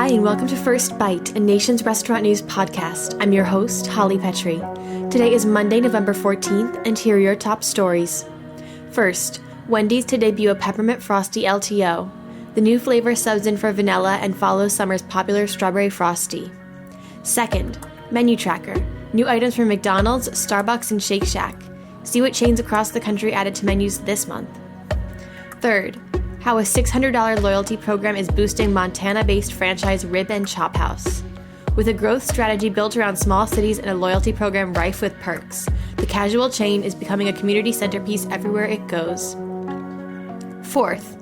Hi, and welcome to First Bite, a Nation's Restaurant News podcast. I'm your host, Holly Petrie. Today is Monday, November 14th, and here are your top stories. First, Wendy's to debut a Peppermint Frosty LTO. The new flavor subs in for vanilla and follows summer's popular Strawberry Frosty. Second, Menu Tracker. New items from McDonald's, Starbucks, and Shake Shack. See what chains across the country added to menus this month. Third, how a $600 loyalty program is boosting Montana-based franchise Rib and Chop House. With a growth strategy built around small cities and a loyalty program rife with perks, the casual chain is becoming a community centerpiece everywhere it goes. Fourth,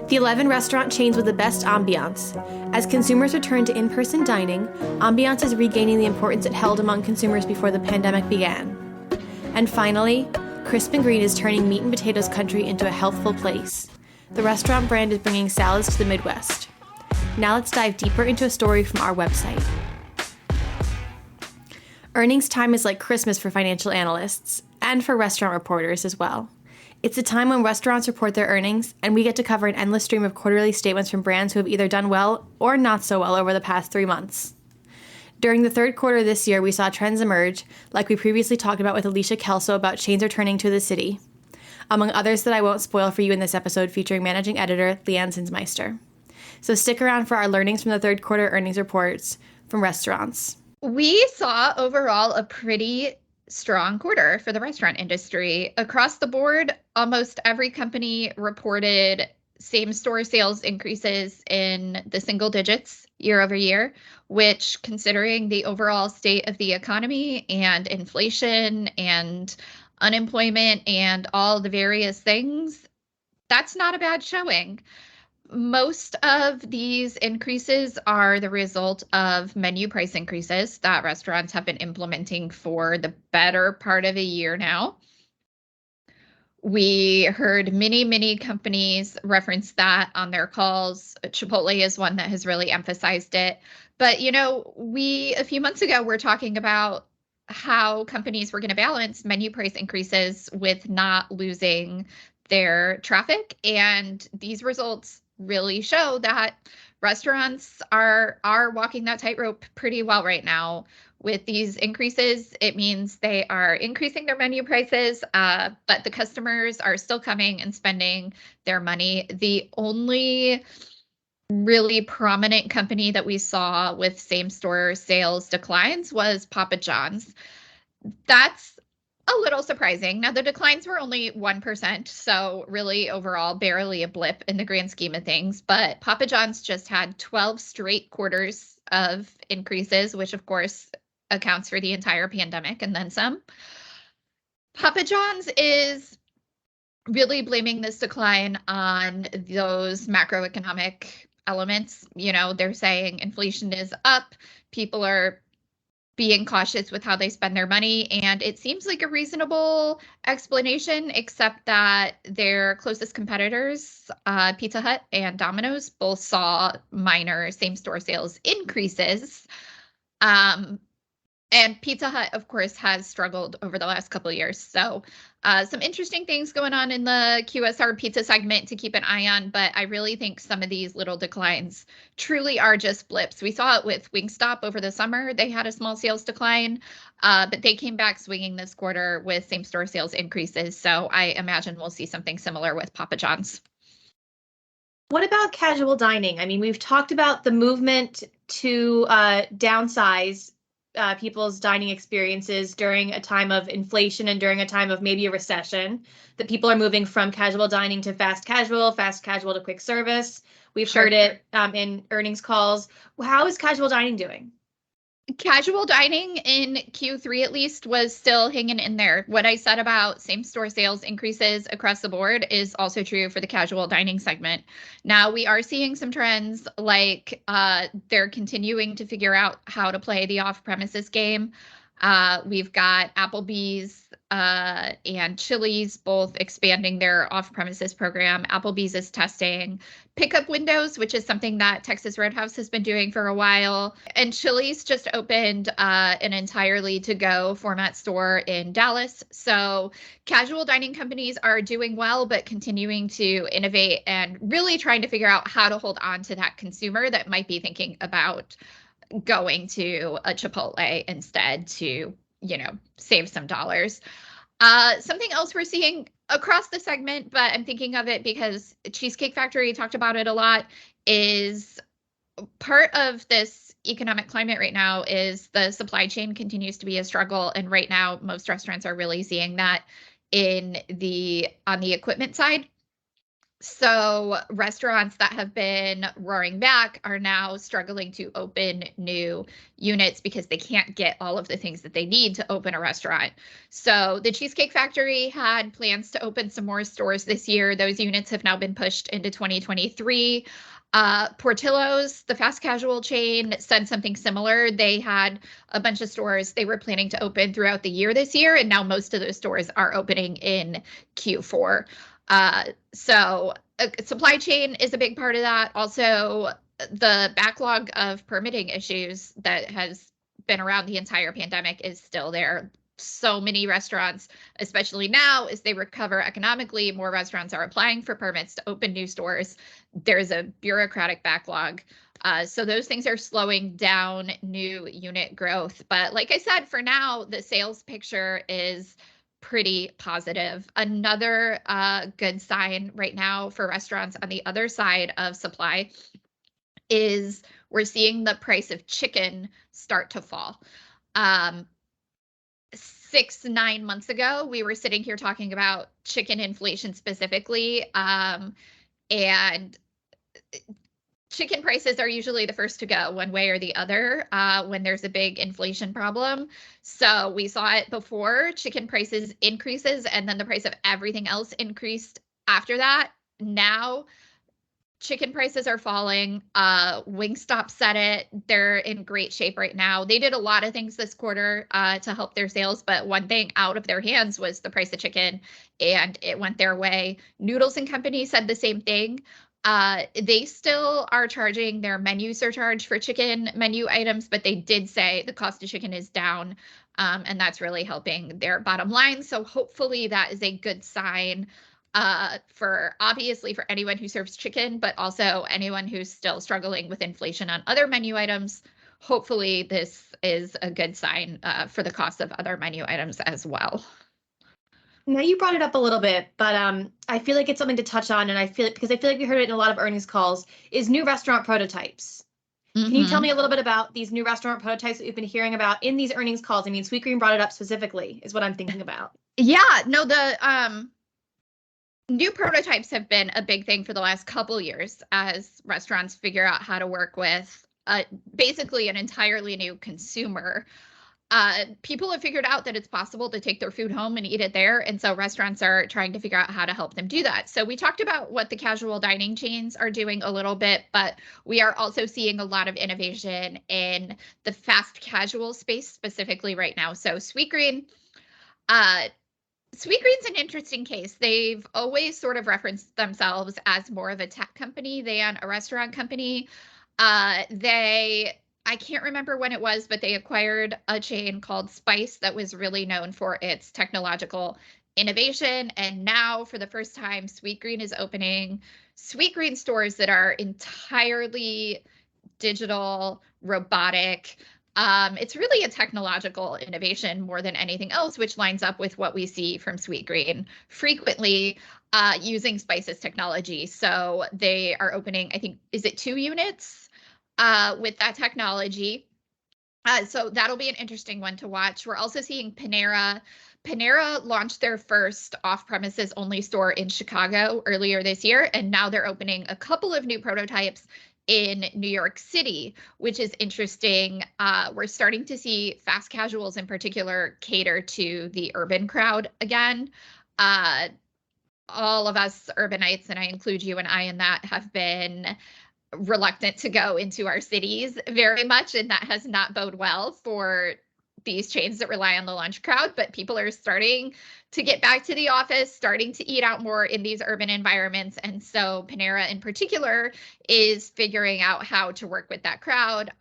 the 11 restaurant chains with the best ambiance. As consumers return to in-person dining, ambiance is regaining the importance it held among consumers before the pandemic began. And finally, Crisp and Green is turning meat and potatoes country into a healthful place. The restaurant brand is bringing salads to the Midwest. Now let's dive deeper into a story from our website. Earnings time is like Christmas for financial analysts, and for restaurant reporters as well. It's a time when restaurants report their earnings, and we get to cover an endless stream of quarterly statements from brands who have either done well or not so well over the past 3 months. During the third quarter this year, we saw trends emerge, like we previously talked about with Alicia Kelso about chains returning to the city, among others that I won't spoil for you in this episode featuring managing editor Leigh Anne Zinsmeister. So stick around for our learnings from the third quarter earnings reports from restaurants. We saw overall a pretty strong quarter for the restaurant industry. Across the board, almost every company reported same-store sales increases in the single digits year over year, which, considering the overall state of the economy and inflation and unemployment and all the various things, that's not a bad showing. Most of these increases are the result of menu price increases that restaurants have been implementing for the better part of a year now. We heard many companies reference that on their calls. Chipotle is one that has really emphasized it. But, a few months ago, were talking about how companies were going to balance menu price increases with not losing their traffic. And these results really show that restaurants are walking that tightrope pretty well right now. With these increases, it means they are increasing their menu prices, but the customers are still coming and spending their money. The only really prominent company that we saw with same-store sales declines was Papa John's. That's a little surprising. Now, the declines were only 1%, so really overall barely a blip in the grand scheme of things. But Papa John's just had 12 straight quarters of increases, which of course accounts for the entire pandemic and then some. Papa John's is really blaming this decline on those macroeconomic elements. They're saying inflation is up, people are being cautious with how they spend their money, and it seems like a reasonable explanation, except that their closest competitors, Pizza Hut and Domino's, both saw minor same-store sales increases. And Pizza Hut, of course, has struggled over the last couple of years. So some interesting things going on in the QSR pizza segment to keep an eye on. But I really think some of these little declines truly are just blips. We saw it with Wingstop over the summer. They had a small sales decline, but they came back swinging this quarter with same-store sales increases. So I imagine we'll see something similar with Papa John's. What about casual dining? I mean, we've talked about the movement to downsize people's dining experiences during a time of inflation and during a time of maybe a recession, that people are moving from casual dining to fast casual to quick service. We've heard it in earnings calls. How is casual dining doing? Casual dining in Q3 at least was still hanging in there. What I said about same-store sales increases across the board is also true for the casual dining segment. Now we are seeing some trends like they're continuing to figure out how to play the off-premises game. We've got Applebee's and Chili's both expanding their off-premises program. Applebee's is testing pickup windows, which is something that Texas Roadhouse has been doing for a while. And Chili's just opened an entirely to-go format store in Dallas. So casual dining companies are doing well, but continuing to innovate and really trying to figure out how to hold on to that consumer that might be thinking about going to a Chipotle instead to, save some dollars. Something else we're seeing across the segment, but I'm thinking of it because Cheesecake Factory talked about it a lot, is part of this economic climate right now is the supply chain continues to be a struggle. And right now, most restaurants are really seeing that on the equipment side. So restaurants that have been roaring back are now struggling to open new units because they can't get all of the things that they need to open a restaurant. So the Cheesecake Factory had plans to open some more stores this year. Those units have now been pushed into 2023. Portillo's, the fast casual chain, said something similar. They had a bunch of stores they were planning to open throughout the year this year, and now most of those stores are opening in Q4. So supply chain is a big part of that. Also, the backlog of permitting issues that has been around the entire pandemic is still there. So many restaurants, especially now as they recover economically, more restaurants are applying for permits to open new stores. There's a bureaucratic backlog. So those things are slowing down new unit growth. But like I said, for now, the sales picture is pretty positive. Another good sign right now for restaurants on the other side of supply is we're seeing the price of chicken start to fall. 6-9 months ago, we were sitting here talking about chicken inflation specifically, and chicken prices are usually the first to go one way or the other when there's a big inflation problem. So we saw it before chicken prices increases and then the price of everything else increased after that. Now chicken prices are falling. Wingstop said it. They're in great shape right now. They did a lot of things this quarter to help their sales, but one thing out of their hands was the price of chicken, and it went their way. Noodles and Company said the same thing. They still are charging their menu surcharge for chicken menu items, but they did say the cost of chicken is down, and that's really helping their bottom line. So hopefully that is a good sign for anyone who serves chicken, but also anyone who's still struggling with inflation on other menu items. Hopefully this is a good sign for the cost of other menu items as well. Now you brought it up a little bit, but I feel like it's something to touch on, and I feel like we heard it in a lot of earnings calls, is new restaurant prototypes. Can you tell me a little bit about these new restaurant prototypes that we've been hearing about in these earnings calls? I mean, Sweetgreen brought it up specifically, is what I'm thinking about. Yeah, no, the new prototypes have been a big thing for the last couple years as restaurants figure out how to work with basically an entirely new consumer. People have figured out that it's possible to take their food home and eat it there. And so restaurants are trying to figure out how to help them do that. So we talked about what the casual dining chains are doing a little bit, but we are also seeing a lot of innovation in the fast casual space specifically right now. So Sweetgreen's an interesting case. They've always sort of referenced themselves as more of a tech company than a restaurant company. I can't remember when it was, but they acquired a chain called Spice that was really known for its technological innovation. And now, for the first time, Sweetgreen is opening Sweetgreen stores that are entirely digital, robotic. It's really a technological innovation more than anything else, which lines up with what we see from Sweetgreen frequently using Spice's technology. So they are opening, I think, is it 2 units? With that technology. So that'll be an interesting one to watch. We're also seeing Panera. Panera launched their first off-premises only store in Chicago earlier this year, and now they're opening a couple of new prototypes in New York City, which is interesting. We're starting to see fast casuals in particular cater to the urban crowd again. All of us urbanites, and I include you and I in that, have been reluctant to go into our cities very much, and that has not bode well for these chains that rely on the lunch crowd, but people are starting to get back to the office, starting to eat out more in these urban environments. And so Panera in particular is figuring out how to work with that crowd.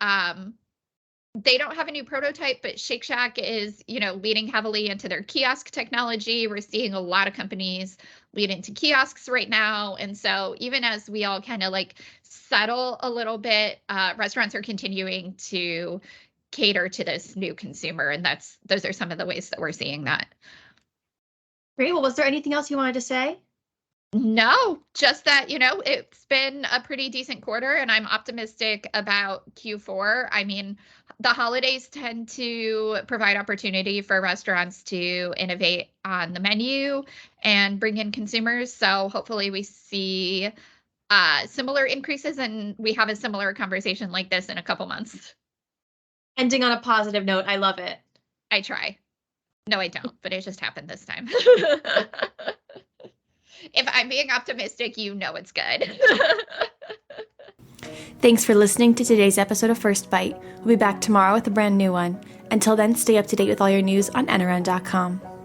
They don't have a new prototype, but Shake Shack is, leading heavily into their kiosk technology. We're seeing a lot of companies lead into kiosks right now. And so even as we all kind of like settle a little bit, restaurants are continuing to cater to this new consumer. And those are some of the ways that we're seeing that. Great. Well, was there anything else you wanted to say? No, just that, it's been a pretty decent quarter and I'm optimistic about Q4. I mean, the holidays tend to provide opportunity for restaurants to innovate on the menu and bring in consumers. So hopefully we see similar increases and we have a similar conversation like this in a couple months. Ending on a positive note. I love it. I try. No, I don't, but it just happened this time. If I'm being optimistic, it's good. Thanks for listening to today's episode of First Bite. We'll be back tomorrow with a brand new one. Until then, stay up to date with all your news on Enron.com.